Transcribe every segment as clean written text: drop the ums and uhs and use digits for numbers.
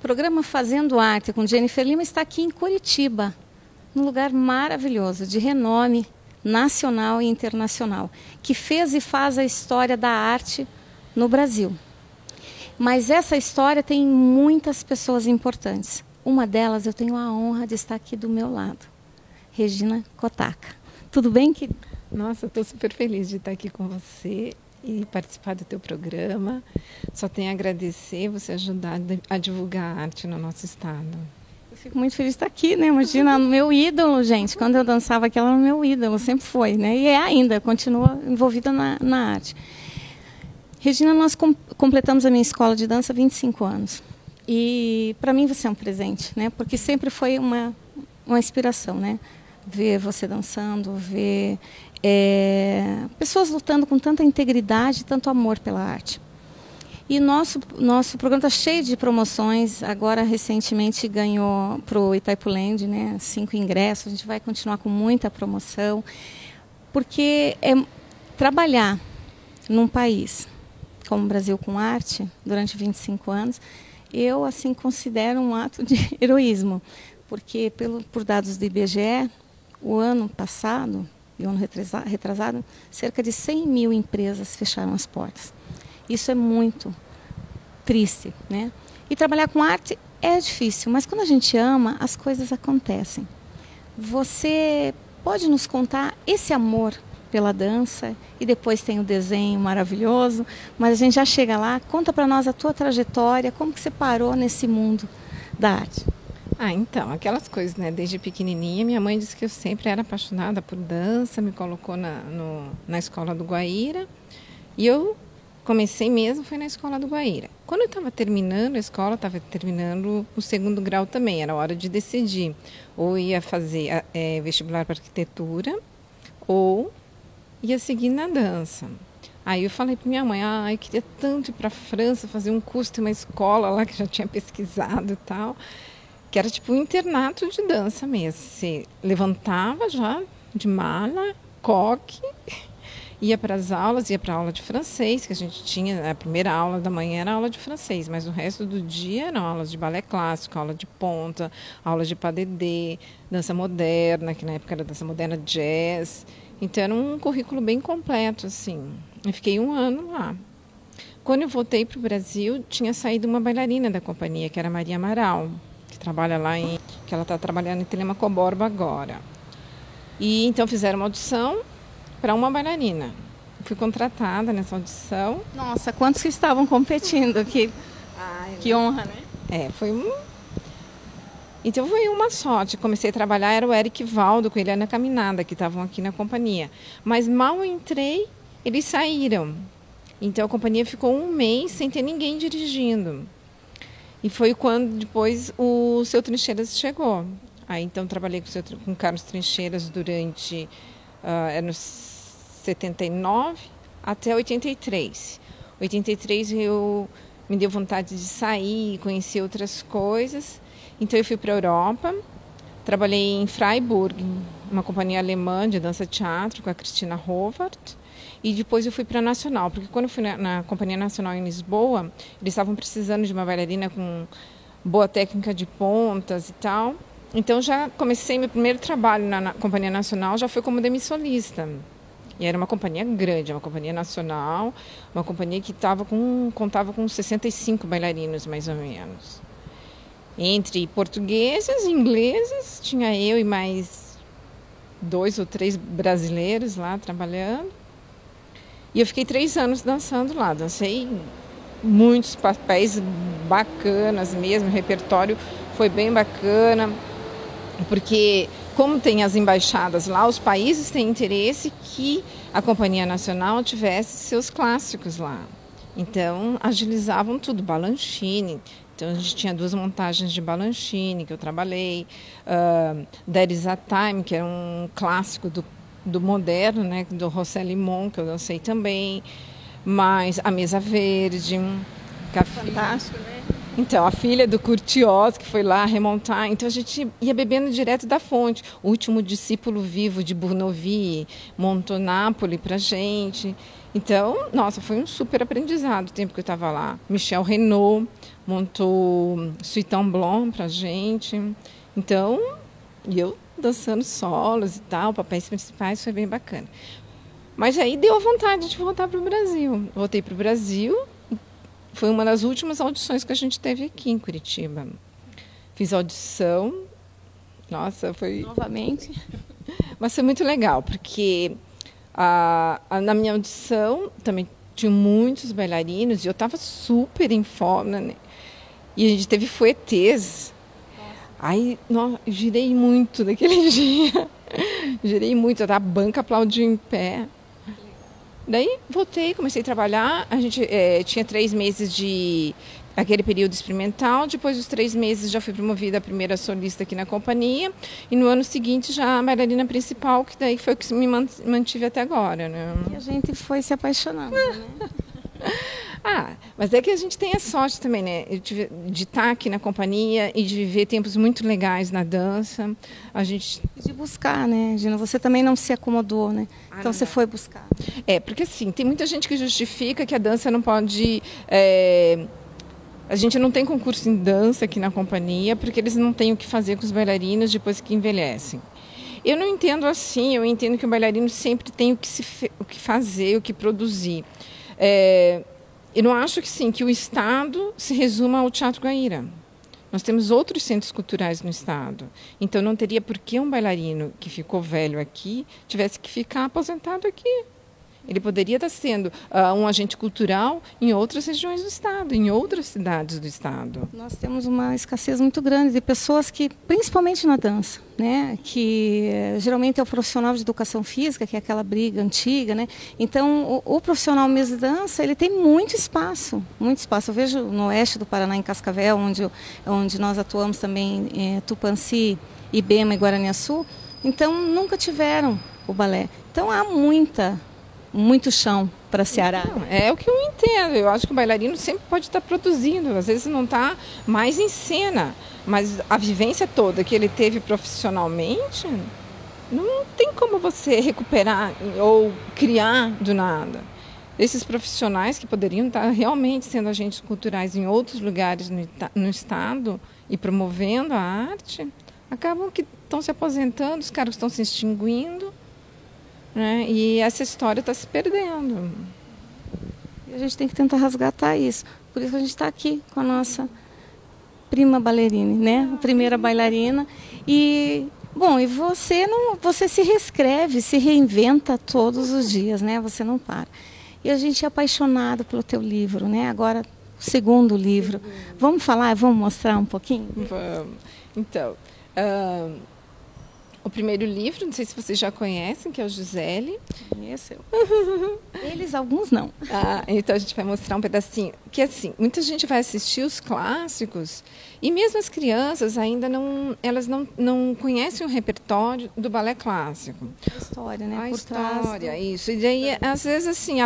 O programa Fazendo Arte com Jennifer Lima está aqui em Curitiba, num lugar maravilhoso, de renome nacional e internacional, que fez e faz a história da arte no Brasil. Mas essa história tem muitas pessoas importantes. Uma delas eu tenho a honra de estar aqui do meu lado, Regina Kotaka. Tudo bem, querida? Nossa, estou super feliz de estar aqui com você e participar do teu programa. Só tenho a agradecer você ajudar a divulgar a arte no nosso estado. Eu fico muito feliz de estar aqui, né? Imagina, meu ídolo, gente. Quando eu dançava aqui, ela era meu ídolo, sempre foi, né? E é ainda, continua envolvida na arte. Regina, nós completamos a minha escola de dança há 25 anos. E para mim você é um presente, né? Porque sempre foi uma inspiração, né? Ver você dançando, ver pessoas lutando com tanta integridade, tanto amor pela arte. E nosso programa está cheio de promoções. Agora, recentemente, ganhou para o Itaipu Land, né, 5 ingressos. A gente vai continuar com muita promoção. Porque trabalhar num país como o Brasil com arte, durante 25 anos, eu assim considero um ato de heroísmo. Porque, por dados do IBGE, o ano passado e o ano retrasado, cerca de 100 mil empresas fecharam as portas. Isso é muito triste, né? E trabalhar com arte é difícil, mas quando a gente ama, as coisas acontecem. Você pode nos contar esse amor pela dança e depois tem o desenho maravilhoso, mas a gente já chega lá. Conta para nós a tua trajetória, como que você parou nesse mundo da arte. Então, aquelas coisas, né? Desde pequenininha, minha mãe disse que eu sempre era apaixonada por dança, me colocou na escola do Guaíra, e eu comecei mesmo, foi na escola do Guaíra. Quando eu estava terminando a escola, estava terminando o 2º grau também, era hora de decidir. Ou ia fazer vestibular para arquitetura, ou ia seguir na dança. Aí eu falei para minha mãe, eu queria tanto ir para a França, fazer um curso, tem uma escola lá que já tinha pesquisado e tal, que era tipo um internato de dança mesmo. Você levantava já de mala, coque, ia para as aulas, ia para a aula de francês, que a gente tinha, a primeira aula da manhã era aula de francês, mas o resto do dia eram aulas de balé clássico, aula de ponta, aula de pas de deux, dança moderna, que na época era dança moderna, jazz. Então era um currículo bem completo, assim. Eu fiquei 1 ano lá. Quando eu voltei para o Brasil, tinha saído uma bailarina da companhia, que era a Maria Amaral, que trabalha lá que ela está trabalhando em Telemaco Borba agora. E então fizeram uma audição para uma bailarina. Fui contratada nessa audição. Nossa, quantos que estavam competindo? Que honra, né? Então foi uma sorte. Comecei a trabalhar, era o Eric Valdo com Eliana Caminada, que estavam aqui na companhia. Mas mal entrei, eles saíram. Então a companhia ficou 1 mês sem ter ninguém dirigindo. E foi quando depois o Seu Trincheiras chegou. Aí então trabalhei com Carlos Trincheiras durante nos 79 até 83. 83 me deu vontade de sair, conhecer outras coisas. Então eu fui para a Europa, trabalhei em Freiburg, uma companhia alemã de dança-teatro com a Cristina Hovart. E depois eu fui para a Nacional, porque quando eu fui na Companhia Nacional em Lisboa, eles estavam precisando de uma bailarina com boa técnica de pontas e tal. Então já comecei meu primeiro trabalho na Companhia Nacional, já foi como demissolista. E era uma companhia grande, uma companhia nacional, uma companhia que contava com 65 bailarinos, mais ou menos. Entre portugueses e ingleses, tinha eu e mais 2 ou 3 brasileiros lá trabalhando. E eu fiquei 3 anos dançando lá, dancei muitos papéis bacanas mesmo, o repertório foi bem bacana, porque como tem as embaixadas lá, os países têm interesse que a Companhia Nacional tivesse seus clássicos lá. Então, agilizavam tudo, Balanchine. Então, a gente tinha 2 montagens de Balanchine que eu trabalhei, There Is a Time, que era um clássico do moderno, né, do José Limon, que eu dancei também, mas A Mesa Verde, Fantástico, né? Então, a filha do Curtiós, que foi lá remontar, então a gente ia bebendo direto da fonte. O Último Discípulo Vivo de Bournovi montou Nápoles pra gente. Então, nossa, foi um super aprendizado o tempo que eu estava lá. Michel Renaud, montou Suitão Blanc pra gente. Então, e eu dançando solos e tal, papéis principais, foi bem bacana. Mas aí deu vontade de voltar para o Brasil. Voltei para o Brasil, foi uma das últimas audições que a gente teve aqui em Curitiba. Fiz audição, nossa, foi... Novamente? Mas foi muito legal, porque na minha audição também tinha muitos bailarinos e eu estava super em forma, né? E a gente teve fouettés. Aí, girei muito naquele dia. Girei muito, a banca aplaudiu em pé. Daí, voltei, comecei a trabalhar. A gente tinha 3 meses de... aquele período experimental. Depois dos 3 meses, já fui promovida a primeira solista aqui na companhia. E no ano seguinte, já a bailarina principal, que daí foi o que me mantive até agora, né? E a gente foi se apaixonando, né? Mas é que a gente tem a sorte também, né? De estar aqui na companhia e de viver tempos muito legais na dança. De buscar, né, Gina? Você também não se acomodou, né? Então você foi buscar. Porque assim, tem muita gente que justifica que a dança não pode... A gente não tem concurso em dança aqui na companhia porque eles não têm o que fazer com os bailarinos depois que envelhecem. Eu não entendo assim, eu entendo que o bailarino sempre tem o que fazer, o que produzir. Eu não acho que o Estado se resuma ao Teatro Guaíra. Nós temos outros centros culturais no Estado. Então, não teria por que um bailarino que ficou velho aqui tivesse que ficar aposentado aqui. Ele poderia estar sendo um agente cultural em outras regiões do Estado, em outras cidades do Estado. Nós temos uma escassez muito grande de pessoas que, principalmente na dança, né, que geralmente é o profissional de educação física, que é aquela briga antiga, né? Então, o profissional mesmo de dança, ele tem muito espaço, muito espaço. Eu vejo no oeste do Paraná, em Cascavel, onde nós atuamos também, Tupãssi, Ibema e Guaraniaçu, então nunca tiveram o balé. Então, há muito chão para Ceará. É o que eu entendo. Eu acho que o bailarino sempre pode estar produzindo. Às vezes não está mais em cena. Mas a vivência toda que ele teve profissionalmente, não tem como você recuperar ou criar do nada. Esses profissionais que poderiam estar realmente sendo agentes culturais em outros lugares no Estado e promovendo a arte, acabam que estão se aposentando, os caras estão se extinguindo. Né? E essa história está se perdendo. E a gente tem que tentar resgatar isso. Por isso que a gente está aqui com a nossa prima bailarina, né? A primeira bailarina. E você se reescreve, se reinventa todos os dias, né? Você não para. E a gente é apaixonado pelo teu livro, né? Agora, o segundo livro. Vamos falar, vamos mostrar um pouquinho? Vamos. Então, o primeiro livro, não sei se vocês já conhecem, que é o Gisele. Conheço. Eles, alguns não. Então a gente vai mostrar um pedacinho. Que assim, muita gente vai assistir os clássicos e mesmo as crianças ainda não conhecem o repertório do balé clássico. A história, né? A história, isso. E daí, às vezes, assim,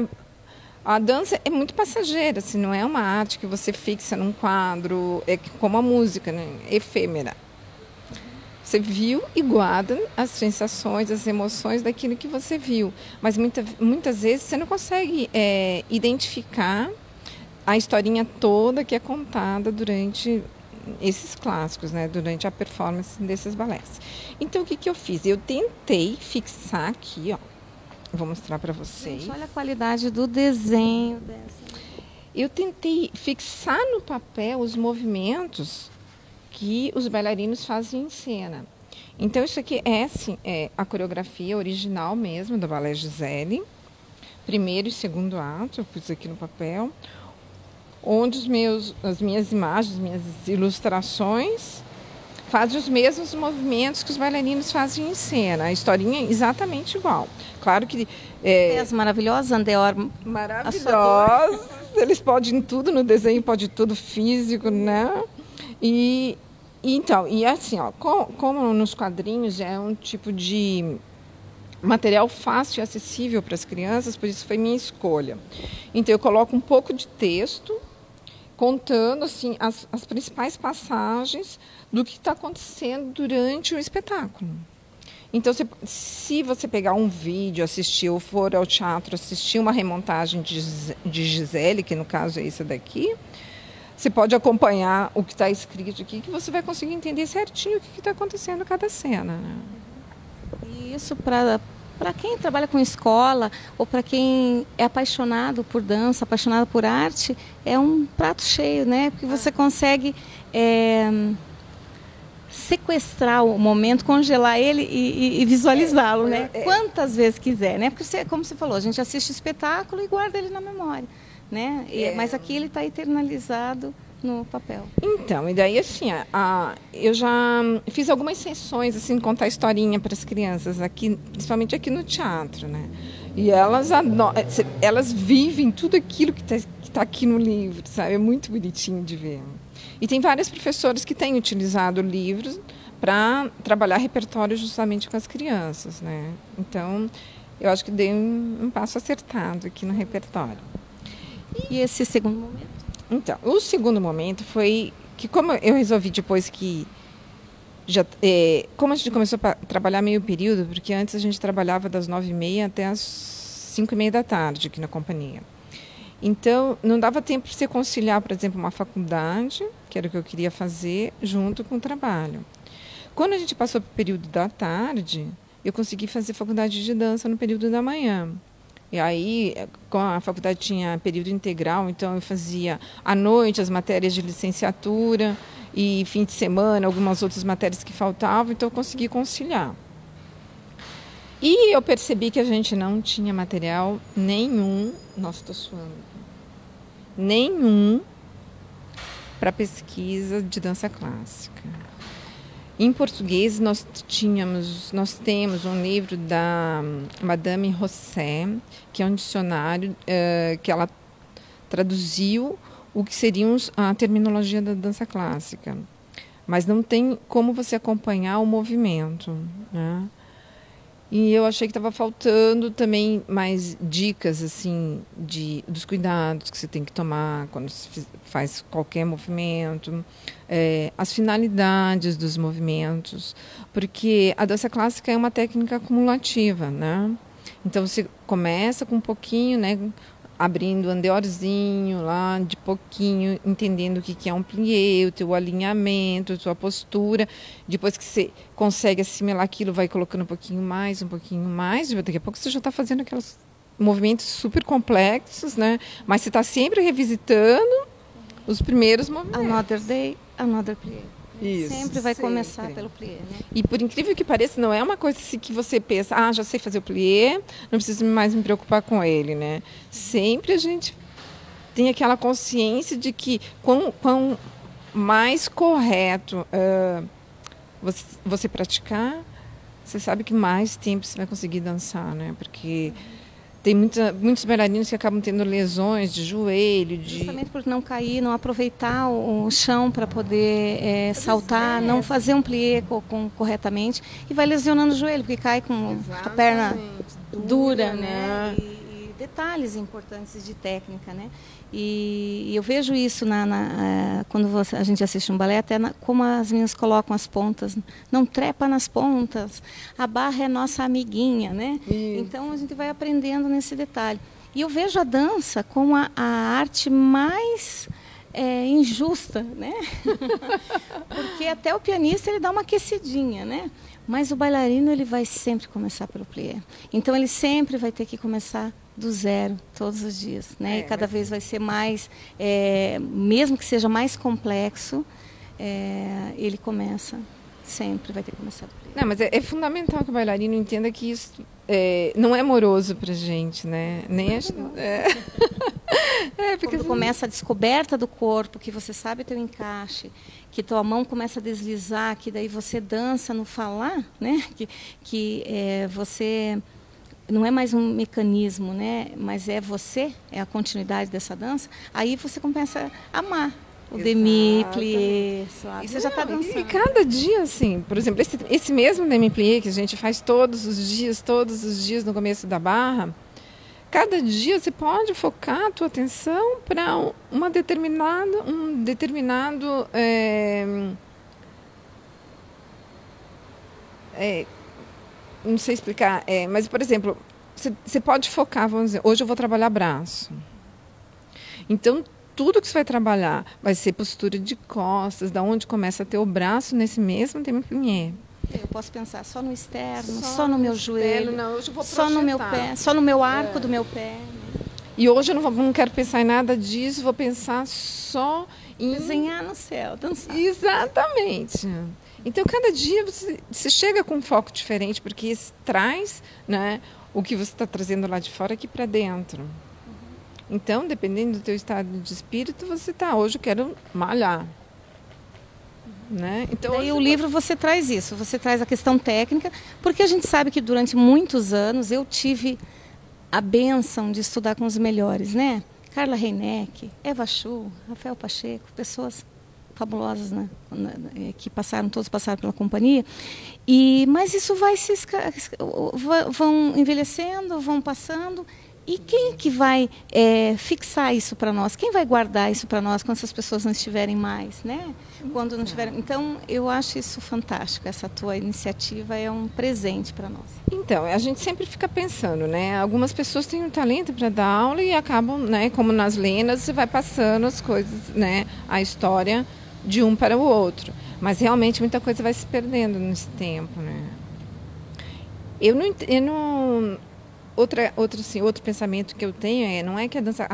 a dança é muito passageira, assim, não é uma arte que você fixa num quadro, é como a música, né? Efêmera. Você viu e guarda as sensações, as emoções daquilo que você viu. Mas muitas vezes você não consegue identificar a historinha toda que é contada durante esses clássicos, né? Durante a performance desses balés. Então, o que eu fiz? Eu tentei fixar aqui, ó. Vou mostrar para vocês. Gente, olha a qualidade do desenho dessa. Eu tentei fixar no papel os movimentos que os bailarinos fazem em cena. Então, isso aqui é a coreografia original mesmo do Balé Gisele, primeiro e segundo ato, eu pus aqui no papel, onde as minhas imagens, minhas ilustrações, fazem os mesmos movimentos que os bailarinos fazem em cena. A historinha é exatamente igual. Claro que... maravilhosos, Andeor. Maravilhosos. Eles podem tudo no desenho, pode tudo físico, né? E assim, ó, como nos quadrinhos é um tipo de material fácil e acessível para as crianças, por isso foi minha escolha. Então, eu coloco um pouco de texto, contando assim, as principais passagens do que está acontecendo durante o espetáculo. Então, se você pegar um vídeo, assistir, ou for ao teatro assistir uma remontagem de Gisele, que no caso é esse daqui, você pode acompanhar o que está escrito aqui, que você vai conseguir entender certinho o que está acontecendo em cada cena, né? E isso para quem trabalha com escola ou para quem é apaixonado por dança, apaixonado por arte, é um prato cheio, né? Porque você consegue sequestrar o momento, congelar ele e visualizá-lo, né? Quantas vezes quiser, né? Porque você, como você falou, a gente assiste o espetáculo e guarda ele na memória, né? Mas aqui ele está eternalizado no papel. Então, e daí assim, eu já fiz algumas sessões assim, contar historinha para as crianças aqui, principalmente aqui no teatro, né? E elas vivem tudo aquilo que tá aqui no livro, sabe? É muito bonitinho de ver. E tem vários professores que têm utilizado livros para trabalhar repertório justamente com as crianças, né? Então, eu acho que dei um passo acertado aqui no repertório. E esse segundo momento? Então, o segundo momento foi que, como eu resolvi depois que como a gente começou a trabalhar meio período, porque antes a gente trabalhava das 9h30 até as 5h30 da tarde aqui na companhia. Então, não dava tempo de você conciliar, por exemplo, uma faculdade, que era o que eu queria fazer, junto com o trabalho. Quando a gente passou para o período da tarde, eu consegui fazer faculdade de dança no período da manhã. E aí, com a faculdade tinha período integral, então eu fazia à noite as matérias de licenciatura e fim de semana, algumas outras matérias que faltavam, então eu consegui conciliar. E eu percebi que a gente não tinha material nenhum, nossa, estou suando, nenhum para pesquisa de dança clássica. Em português, nós temos um livro da Madame Rosset, que é um dicionário que ela traduziu o que seria a terminologia da dança clássica. Mas não tem como você acompanhar o movimento, né? E eu achei que estava faltando também mais dicas assim dos cuidados que você tem que tomar quando você faz qualquer movimento, as finalidades dos movimentos, porque a dança clássica é uma técnica acumulativa, né? Então você começa com um pouquinho, né, abrindo o andeorzinho lá, de pouquinho, entendendo o que é um plié, o teu alinhamento, a tua postura. Depois que você consegue assimilar aquilo, vai colocando um pouquinho mais, daqui a pouco você já está fazendo aqueles movimentos super complexos, né? Mas você está sempre revisitando os primeiros movimentos. Another day, another plié. Isso, sempre vai começar pelo plié, né? E por incrível que pareça, não é uma coisa assim que você pensa, já sei fazer o plié, não preciso mais me preocupar com ele, né? Sempre a gente tem aquela consciência de que quão mais correto você praticar, você sabe que mais tempo você vai conseguir dançar, né? Porque tem muitos bailarinos que acabam tendo lesões de joelho. Justamente por não cair, não aproveitar o chão para poder saltar, não fazer um plié corretamente e vai lesionando o joelho, porque cai com a perna dura, né? E detalhes importantes de técnica, né? E eu vejo isso quando a gente assiste um balé, até como as meninas colocam as pontas, não trepa nas pontas, a barra é nossa amiguinha, né? Então a gente vai aprendendo nesse detalhe. E eu vejo a dança como a arte mais injusta, né? Porque até o pianista ele dá uma aquecidinha, né? Mas o bailarino ele vai sempre começar pelo plié. Então ele sempre vai ter que começar do zero, todos os dias, né? E cada vez vai ser mais, mesmo que seja mais complexo, ele começa, sempre vai ter que começar do plié. Não, mas é fundamental que o bailarino entenda que isso não é moroso pra gente, né? Nem porque quando começa a descoberta do corpo, que você sabe o teu encaixe, que tua mão começa a deslizar, que daí você dança no falar, né? Que você não é mais um mecanismo, né? Mas é você, é a continuidade dessa dança. Aí você começa a amar o demi-plié, suave. E você já está dançando. E cada dia, assim, por exemplo, esse mesmo demi-plié que a gente faz todos os dias no começo da barra, cada dia você pode focar a tua atenção para um determinado não sei explicar, mas, por exemplo, você pode focar, vamos dizer, hoje eu vou trabalhar braço. Então, tudo que você vai trabalhar vai ser postura de costas, da onde começa a ter o braço nesse mesmo demi-plié. Eu posso pensar só no externo, só no meu joelho, não, hoje eu vou só no meu pé, só no meu arco do meu pé. E hoje eu não quero pensar em nada disso, vou pensar só em... Desenhar no céu, dançar. Exatamente. Então, cada dia você chega com um foco diferente, porque isso traz, né, o que você está trazendo lá de fora aqui para dentro. Então, dependendo do teu estado de espírito, você está, hoje eu quero malhar. Né? Então, daí o livro você traz isso, você traz a questão técnica, porque a gente sabe que durante muitos anos eu tive a bênção de estudar com os melhores, né? Carla Reineck, Eva Chu, Rafael Pacheco, pessoas fabulosas, né? Que todos passaram pela companhia. Mas isso vão envelhecendo, vão passando. E quem que vai fixar isso para nós? Quem vai guardar isso para nós quando essas pessoas não estiverem mais, né? Quando não tiverem. Então, eu acho isso fantástico. Essa tua iniciativa é um presente para nós. Então, a gente sempre fica pensando, né? Algumas pessoas têm um talento para dar aula e acabam, né? Como nas lendas, você vai passando as coisas, né? A história de um para o outro. Mas realmente muita coisa vai se perdendo nesse tempo, né? Eu não outro pensamento que eu tenho não é que a dança...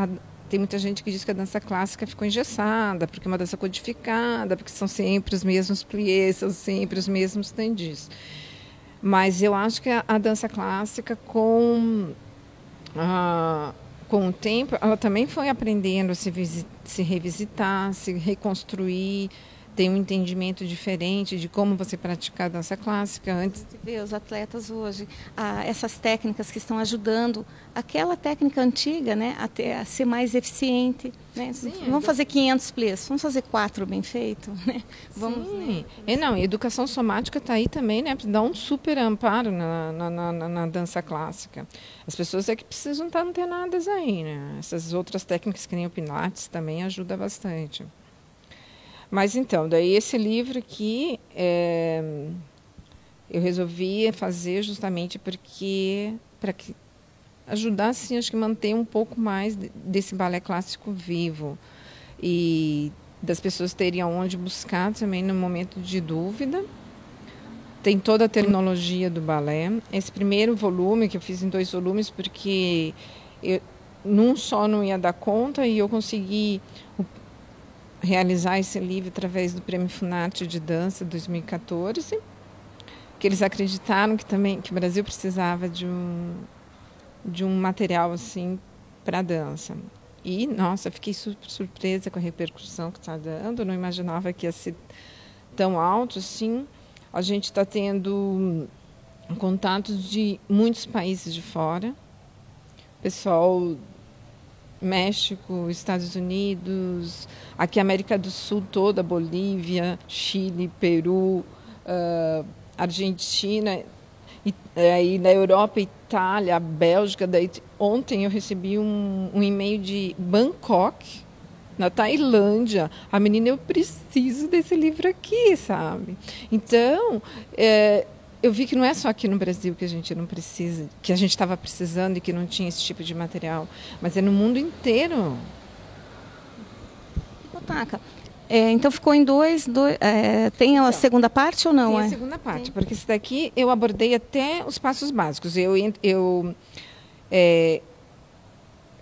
Tem muita gente que diz que a dança clássica ficou engessada, porque é uma dança codificada, porque são sempre os mesmos pliés, são sempre os mesmos tendis. Mas eu acho que a dança clássica, com o tempo, ela também foi aprendendo a se revisitar, se reconstruir, tem um entendimento diferente de como você praticar a dança clássica antes. Ver os atletas hoje, essas técnicas que estão ajudando aquela técnica antiga, né, a ser mais eficiente. Né? Sim, vamos fazer 500 pliés, vamos fazer 4 bem feito. Né? Vamos, sim. Não, e educação somática está aí também, né, para dar um super amparo na dança clássica. As pessoas que precisam estar antenadas aí, né? Essas outras técnicas que nem o Pilates também ajudam bastante. Mas então, daí esse livro aqui, eu resolvi fazer justamente para ajudar, assim, acho que manter um pouco mais desse balé clássico vivo e das pessoas terem aonde buscar também no momento de dúvida. Tem toda a terminologia do balé. Esse primeiro volume, que eu fiz em 2 volumes, porque num só não ia dar conta e eu consegui realizar esse livro através do Prêmio Funarte de Dança 2014, que eles acreditaram que o Brasil precisava de um material assim para dança. E, nossa, fiquei super surpresa com a repercussão que está dando, não imaginava que ia ser tão alto assim. A gente está tendo contatos de muitos países de fora, pessoal... México, Estados Unidos, aqui América do Sul toda, Bolívia, Chile, Peru, Argentina, aí na Europa, Itália, Bélgica. Daí, ontem eu recebi um e-mail de Bangkok, na Tailândia. A menina, eu preciso desse livro aqui, sabe? Então, eu vi que não é só aqui no Brasil que a gente não precisa, que a gente estava precisando e que não tinha esse tipo de material, mas é no mundo inteiro. Otaka, então ficou em dois tem a segunda parte ou não? Tem a segunda parte, porque esse daqui eu abordei até os passos básicos. Eu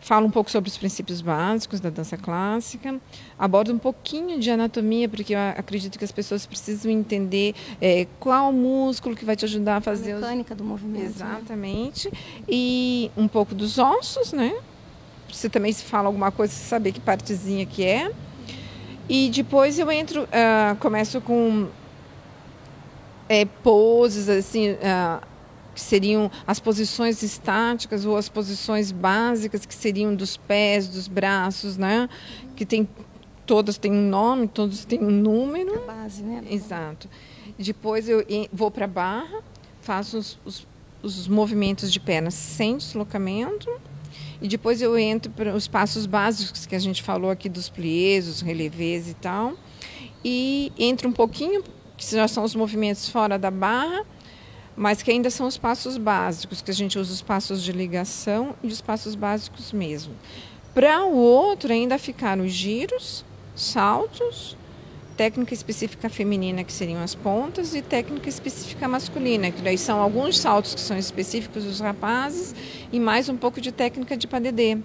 falo um pouco sobre os princípios básicos da dança clássica, abordo um pouquinho de anatomia, porque eu acredito que as pessoas precisam entender qual músculo que vai te ajudar a fazer... A mecânica do movimento. Exatamente. Né? E um pouco dos ossos, né? Você também, se fala alguma coisa, você saber que partezinha que é. E depois eu começo com poses, assim... que seriam as posições estáticas ou as posições básicas, que seriam dos pés, dos braços, né? Que todas têm um nome, todos têm um número. A base, né? Exato. Depois eu vou para a barra, faço os movimentos de pernas sem deslocamento, e depois eu entro para os passos básicos que a gente falou aqui dos pliés, os relevés e tal, e entro um pouquinho, que já são os movimentos fora da barra, mas que ainda são os passos básicos, que a gente usa os passos de ligação e os passos básicos mesmo. Para o outro ainda ficaram os giros, saltos, técnica específica feminina, que seriam as pontas, e técnica específica masculina, que daí são alguns saltos que são específicos dos rapazes e mais um pouco de técnica de padedê.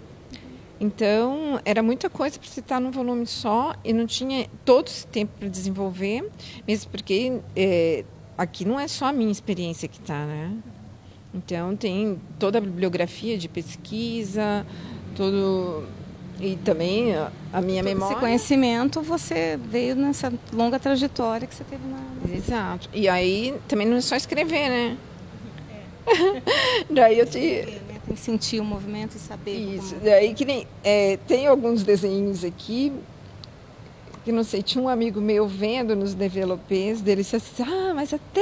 Então, era muita coisa para se estar num volume só e não tinha todo esse tempo para desenvolver, mesmo porque aqui não é só a minha experiência que está, né? Então, tem toda a bibliografia de pesquisa, e também a minha memória. Esse conhecimento você veio nessa longa trajetória que você teve na... Exato. E aí também não é só escrever, né? Daí eu tem que sentir o movimento e saber. Isso. Daí que nem tem alguns desenhos aqui que não sei, tinha um amigo meu vendo nos developers dele, disse assim, mas até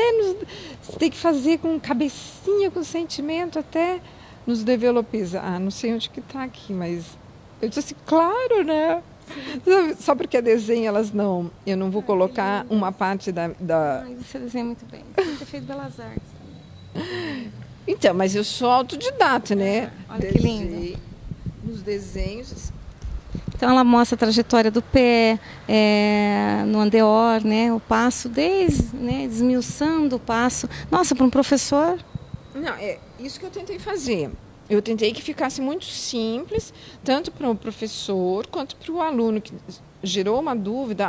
você tem que fazer com cabecinha, com sentimento, até nos developers. Não sei onde que está aqui, mas eu disse assim, claro, né? Só porque é desenho, eu não vou colocar uma parte da... Você desenha muito bem. Você tem que ter feito Belas Artes também. Então, mas eu sou autodidata, né? Olha que lindo. Nos desenhos. Então ela mostra a trajetória do pé, no andeor, né? O passo, desmiuçando o passo. Nossa, para um professor... Não, é isso que eu tentei fazer. Eu tentei que ficasse muito simples, tanto para o professor quanto para o aluno, que gerou uma dúvida.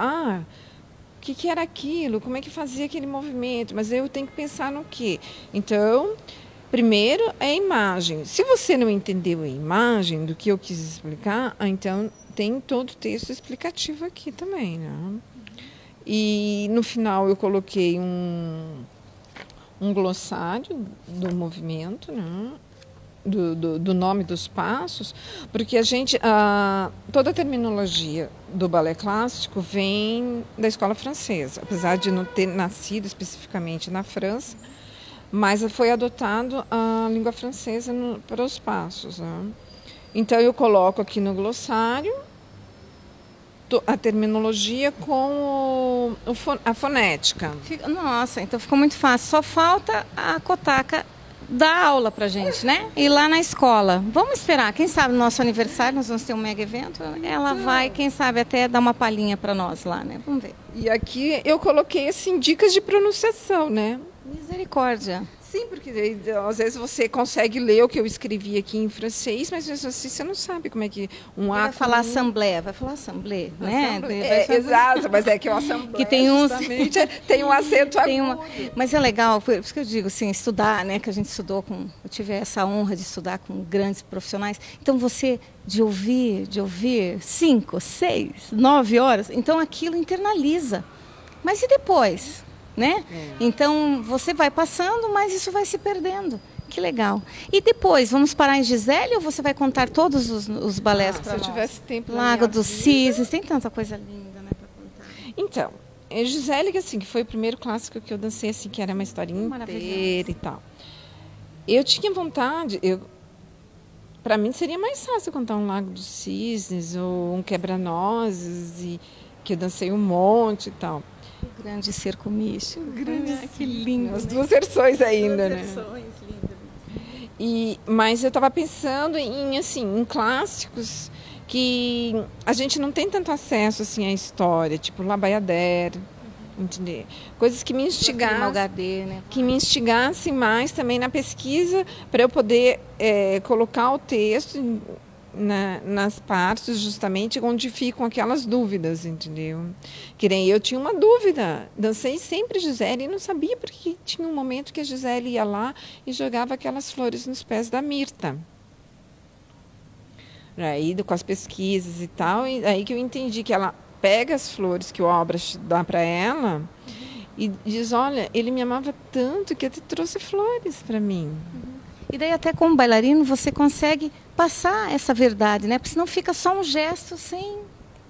O que era aquilo? Como é que fazia aquele movimento? Mas eu tenho que pensar no quê? Então, primeiro é a imagem. Se você não entendeu a imagem do que eu quis explicar, então tem todo o texto explicativo aqui também, né? E no final eu coloquei um glossário do movimento, né? Do nome dos passos, porque toda a terminologia do balé clássico vem da escola francesa, apesar de não ter nascido especificamente na França, mas foi adotado a língua francesa para os passos, né? Então eu coloco aqui no glossário a terminologia com a fonética. Nossa, então ficou muito fácil. Só falta a Kotaka dar aula pra gente, né? E lá na escola. Vamos esperar. Quem sabe no nosso aniversário, nós vamos ter um mega evento. Ela vai, quem sabe, até dar uma palhinha para nós lá, né? Vamos ver. E aqui eu coloquei, assim, dicas de pronunciação, né? Misericórdia. Sim, porque às vezes você consegue ler o que eu escrevi aqui em francês, mas assim, você não sabe como é que vai falar assembleia, né? Exato, mas é que o assembleia que tem tem um acento agudo. Mas é legal, por isso que eu digo, assim, estudar, né? Que a gente estudou eu tive essa honra de estudar com grandes profissionais. Então você de ouvir 5, 6, 9 horas, então aquilo internaliza. Mas e depois? Né? Então você vai passando, mas isso vai se perdendo. Que legal. E depois, vamos parar em Gisele ou você vai contar todos os balés para nós? Se eu tivesse tempo. Lago dos Cisnes, tem tanta coisa linda, né, para contar. Então, Gisele, assim, que foi o primeiro clássico que eu dancei, assim, que era uma historinha inteira e tal. Eu tinha vontade, para mim seria mais fácil contar um Lago dos Cisnes ou um Quebra-Nozes, que eu dancei um monte e tal. O grande cerco místico. Que lindo. As duas versões ainda, né? Versões lindas. Mas eu estava pensando em clássicos que a gente não tem tanto acesso assim à história, tipo La Bayadère, entender? Coisas que me instigassem, né? Que me instigassem mais também na pesquisa para eu poder colocar o texto nas partes justamente onde ficam aquelas dúvidas, entendeu? Que nem eu tinha uma dúvida, dancei sempre Gisele e não sabia porque tinha um momento que a Gisele ia lá e jogava aquelas flores nos pés da Mirta. Aí com as pesquisas e tal, e aí que eu entendi que ela pega as flores que o Albrecht dá para ela e diz, olha, ele me amava tanto que até trouxe flores para mim. E daí até como bailarino você consegue passar essa verdade, né? Porque senão fica só um gesto sem...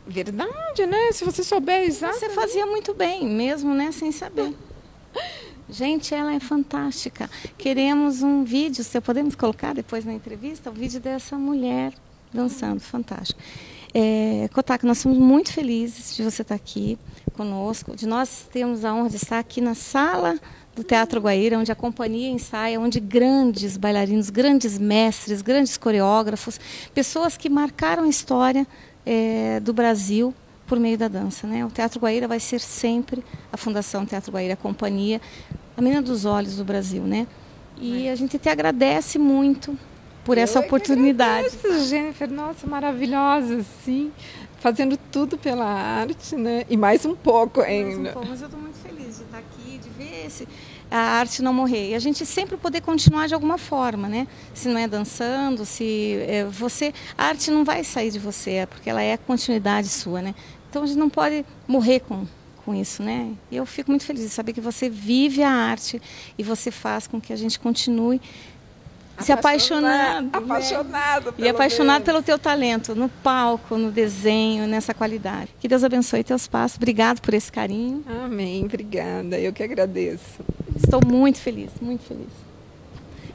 Verdade, né? Se você souber exato. Você fazia muito bem, mesmo, né? Sem saber. Gente, ela é fantástica. Queremos um vídeo, se podemos colocar depois na entrevista, um vídeo dessa mulher dançando, fantástico. Kotaka, nós somos muito felizes de você estar aqui conosco, de nós termos a honra de estar aqui na sala do Teatro Guaíra, onde a companhia ensaia, onde grandes bailarinos, grandes mestres, grandes coreógrafos, pessoas que marcaram a história do Brasil por meio da dança, né? O Teatro Guaíra vai ser sempre a Fundação Teatro Guaíra, a companhia, a menina dos olhos do Brasil, né? E a gente te agradece muito por essa oportunidade. Eu agradeço, Jennifer, nossa, maravilhosa, sim, fazendo tudo pela arte, né? E mais um pouco ainda. Mais um pouco, mas eu estou muito feliz de estar aqui, de ver a arte não morrer. E a gente sempre poder continuar de alguma forma, né? Se não é dançando, se a arte não vai sair de você, porque ela é a continuidade sua, né? Então a gente não pode morrer com isso, né? E eu fico muito feliz de saber que você vive a arte e você faz com que a gente continue se apaixonando. Apaixonado. E apaixonado pelo teu talento, no palco, no desenho, nessa qualidade. Que Deus abençoe teus passos. Obrigado por esse carinho. Amém, obrigada. Eu que agradeço. Estou muito feliz, muito feliz.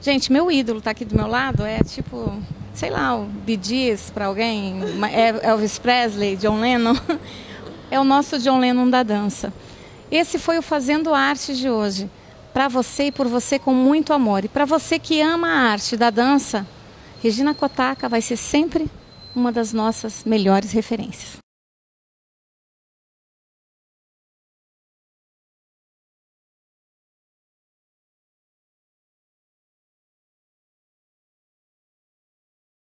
Gente, meu ídolo está aqui do meu lado, é tipo, sei lá, o Bee Gees para alguém, Elvis Presley, John Lennon. É o nosso John Lennon da dança. Esse foi o Fazendo Arte de hoje. Para você e por você com muito amor. E para você que ama a arte da dança, Regina Kotaka vai ser sempre uma das nossas melhores referências.